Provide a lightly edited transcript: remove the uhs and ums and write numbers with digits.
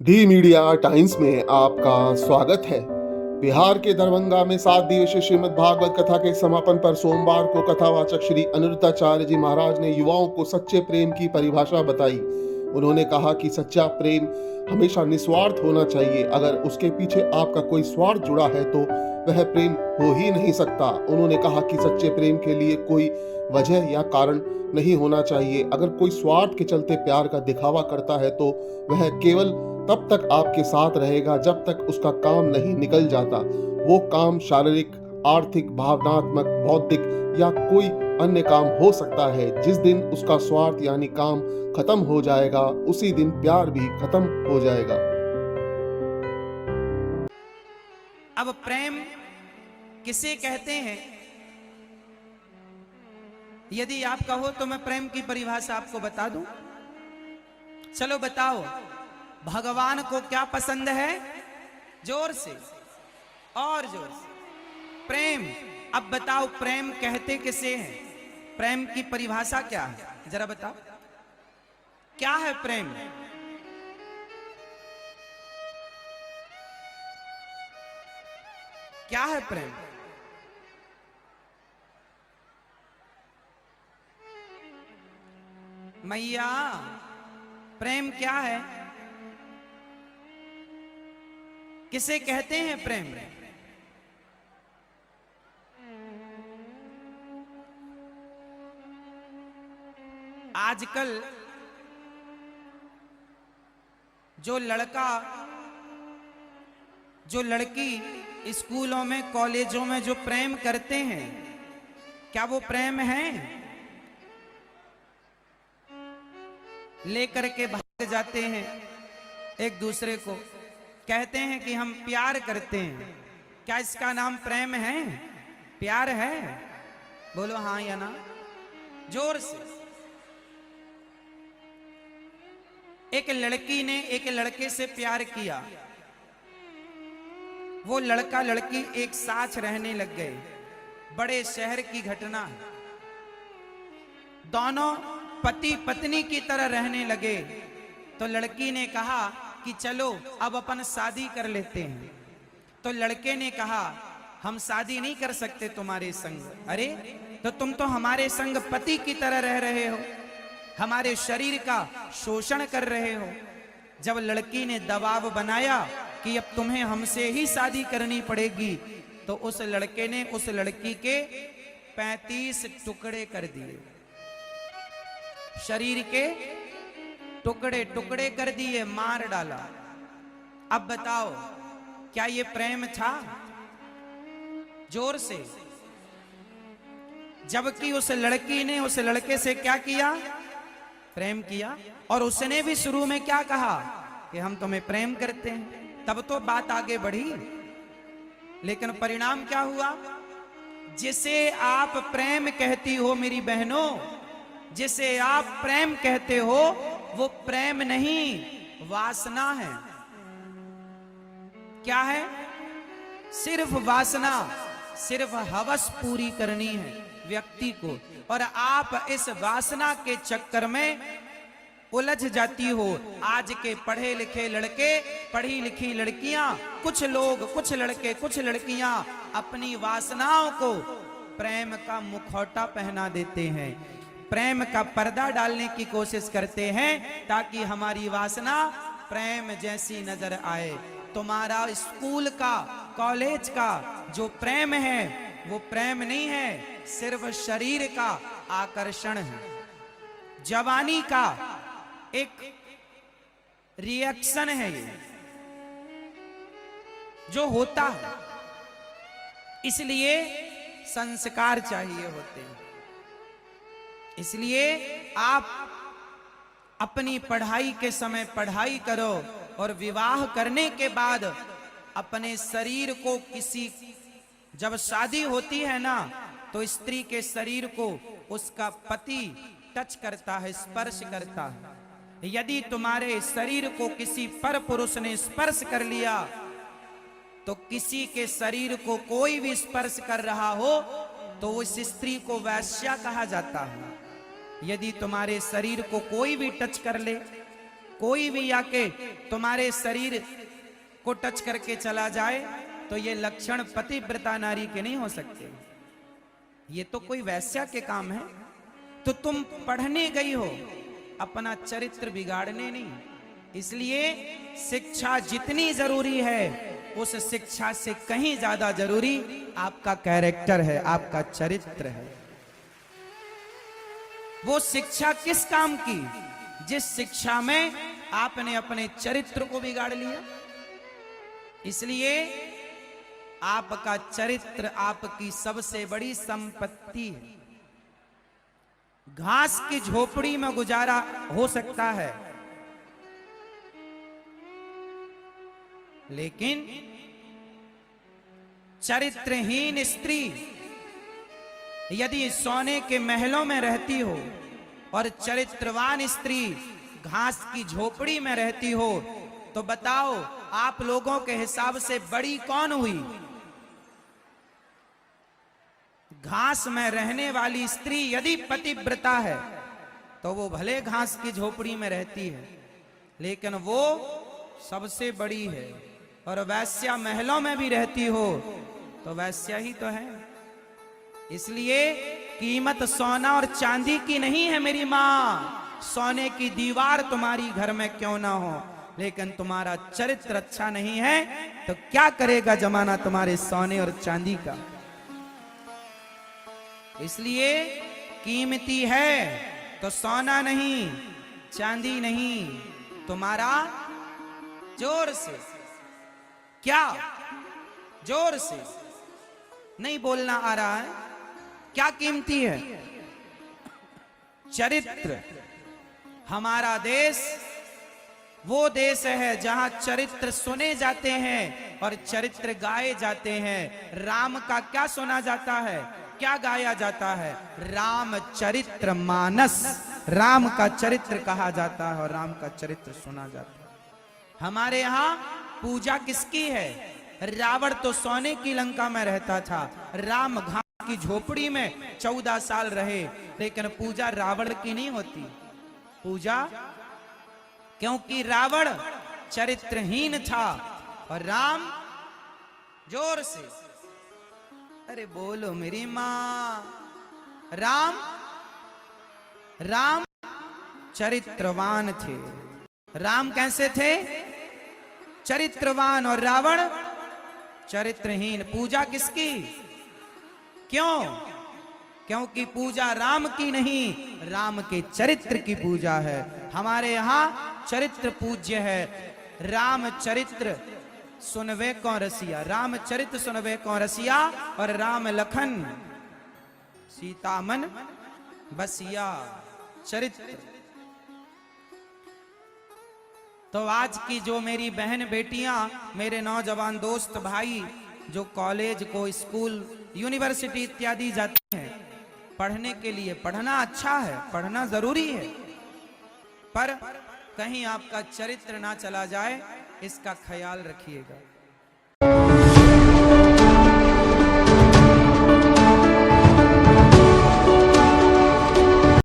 D media times में आपका स्वागत है। बिहार के दरभंगा में 7 दिवसीय श्रीमद् भागवत कथा के समापन पर सोमवार को कथावाचक श्री अनिरुद्धाचार्य जी महाराज ने युवाओं को सच्चे प्रेम की परिभाषा बताई। उन्होंने कहा कि सच्चा प्रेम हमेशा निस्वार्थ होना चाहिए। अगर उसके पीछे आपका कोई स्वार्थ जुड़ा है तो वह प्रेम हो ही नहीं सकता। उन्होंने कहा कि सच्चे प्रेम के लिए कोई वजह या कारण नहीं होना चाहिए। अगर कोई स्वार्थ के चलते प्यार का दिखावा करता है तो वह केवल तब तक आपके साथ रहेगा जब तक उसका काम नहीं निकल जाता। वो काम शारीरिक, आर्थिक, भावनात्मक, बौद्धिक या कोई अन्य काम हो सकता है। जिस दिन उसका स्वार्थ यानी काम खत्म हो जाएगा उसी दिन प्यार भी खत्म हो जाएगा। अब प्रेम किसे कहते हैं? यदि आप कहो तो मैं प्रेम की परिभाषा आपको बता दूं। चलो बताओ, भगवान को क्या पसंद है? जोर से और जोर से। प्रेम। अब बताओ प्रेम कहते किसे हैं? प्रेम की परिभाषा क्या है? जरा बताओ क्या है प्रेम? क्या है प्रेम? मैया, प्रेम क्या है? किसे कहते हैं प्रेम? आजकल जो लड़का जो लड़की स्कूलों में, कॉलेजों में जो प्रेम करते हैं, क्या वो प्रेम है? लेकर के भाग जाते हैं एक दूसरे को, कहते हैं कि हम प्यार करते हैं। क्या इसका नाम प्रेम है? प्यार है? बोलो हाँ या ना, जोर से। एक लड़की ने एक लड़के से प्यार किया। वो लड़का लड़की एक साथ रहने लग गए। बड़े शहर की घटना है। दोनों पति पत्नी की तरह रहने लगे। तो लड़की ने कहा कि चलो अब अपन शादी कर लेते हैं। तो लड़के ने कहा हम शादी नहीं कर सकते तुम्हारे संग। अरे तो तुम तो हमारे संग पति की तरह रह रहे हो, हमारे शरीर का शोषण कर रहे हो। जब लड़की ने दबाव बनाया कि अब तुम्हें हमसे ही शादी करनी पड़ेगी, तो उस लड़के ने उस लड़की के 35 टुकड़े कर दिए। शरीर के टुकड़े टुकड़े कर दिए, मार डाला। अब बताओ क्या ये प्रेम था? जोर से। जबकि उस लड़की ने उस लड़के से क्या किया? प्रेम किया। और उसने भी शुरू में क्या कहा कि हम तुम्हें प्रेम करते हैं। तब तो बात आगे बढ़ी, लेकिन परिणाम क्या हुआ? जिसे आप प्रेम कहती हो मेरी बहनों, जिसे आप प्रेम कहते हो वो प्रेम नहीं, वासना है। क्या है? सिर्फ वासना, सिर्फ हवस पूरी करनी है व्यक्ति को। और आप इस वासना के चक्कर में उलझ जाती हो। आज के पढ़े लिखे लड़के, पढ़ी लिखी लड़कियां, कुछ लोग, कुछ लड़के, कुछ लड़कियां अपनी वासनाओं को प्रेम का मुखौटा पहना देते हैं, प्रेम का पर्दा डालने की कोशिश करते हैं ताकि हमारी वासना प्रेम जैसी नजर आए। तुम्हारा स्कूल का, कॉलेज का जो प्रेम है वो प्रेम नहीं है, सिर्फ शरीर का आकर्षण है। जवानी का एक रिएक्शन है ये जो होता है। इसलिए संस्कार चाहिए होते हैं। इसलिए आप अपनी पढ़ाई के समय पढ़ाई करो और विवाह करने के बाद अपने शरीर को किसी, जब शादी होती है ना तो स्त्री के शरीर को उसका पति टच करता है, स्पर्श करता है। यदि तुम्हारे शरीर को किसी पर पुरुष ने स्पर्श कर लिया तो किसी के शरीर को कोई भी स्पर्श कर रहा हो तो उस स्त्री को वैश्या कहा जाता है। यदि तुम्हारे शरीर को कोई भी टच कर ले कोई भी आके तुम्हारे शरीर को टच करके चला जाए तो ये लक्षण पतिव्रता नारी के नहीं हो सकते। ये तो कोई वैश्या के काम है। तो तुम पढ़ने गई हो, अपना चरित्र बिगाड़ने नहीं। इसलिए शिक्षा जितनी जरूरी है, उस शिक्षा से कहीं ज्यादा जरूरी आपका कैरेक्टर है, आपका चरित्र है। वो शिक्षा किस काम की? जिस शिक्षा में आपने अपने चरित्र को बिगाड़ लिया। इसलिए आपका चरित्र आपकी सबसे बड़ी संपत्ति है। घास की झोपड़ी में गुजारा हो सकता है, लेकिन चरित्रहीन स्त्री यदि सोने के महलों में रहती हो और चरित्रवान स्त्री घास की झोपड़ी में रहती हो, तो बताओ आप लोगों के हिसाब से बड़ी कौन हुई? घास में रहने वाली स्त्री यदि पतिव्रता है तो वो भले घास की झोपड़ी में रहती है, लेकिन वो सबसे बड़ी है। और वैश्या महलों में भी रहती हो तो वैश्या ही तो है। इसलिए कीमत सोना और चांदी की नहीं है मेरी मां। सोने की दीवार तुम्हारी घर में क्यों ना हो, लेकिन तुम्हारा चरित्र अच्छा नहीं है तो क्या करेगा जमाना तुम्हारे सोने और चांदी का। इसलिए कीमती है तो सोना नहीं, चांदी नहीं, तुम्हारा जोर से, क्या जोर से नहीं बोलना आ रहा है, क्या कीमती है? चरित्र। हमारा देश वो देश है जहां चरित्र सुने जाते हैं और चरित्र गाए जाते हैं। राम का क्या सुना जाता है, क्या गाया जाता है? रामचरित्र मानस। राम का चरित्र कहा जाता है और राम का चरित्र सुना जाता है। हमारे यहाँ पूजा किसकी है? रावण तो सोने की लंका में रहता था, राम घास की झोपड़ी में 14 साल रहे, लेकिन पूजा रावण की नहीं होती। पूजा क्योंकि रावण चरित्रहीन था और राम, जोर से अरे बोलो मेरी मां, राम चरित्रवान थे। राम कैसे थे? चरित्रवान। और रावण चरित्रहीन। पूजा किसकी? क्यों? क्योंकि पूजा राम की नहीं, राम के चरित्र की पूजा है। हमारे यहाँ चरित्र पूज्य है। रामचरित्र सुनवे कौन रसिया, रामचरित्र सुनवे कौन रसिया, और राम लखन सीता मन बसिया। चरित्र। तो आज की जो मेरी बहन बेटियां, मेरे नौजवान दोस्त भाई जो कॉलेज को, स्कूल, यूनिवर्सिटी इत्यादि जाते हैं पढ़ने के लिए, पढ़ना अच्छा है, पढ़ना जरूरी है, पर कहीं आपका चरित्र ना चला जाए, इसका ख्याल रखिएगा।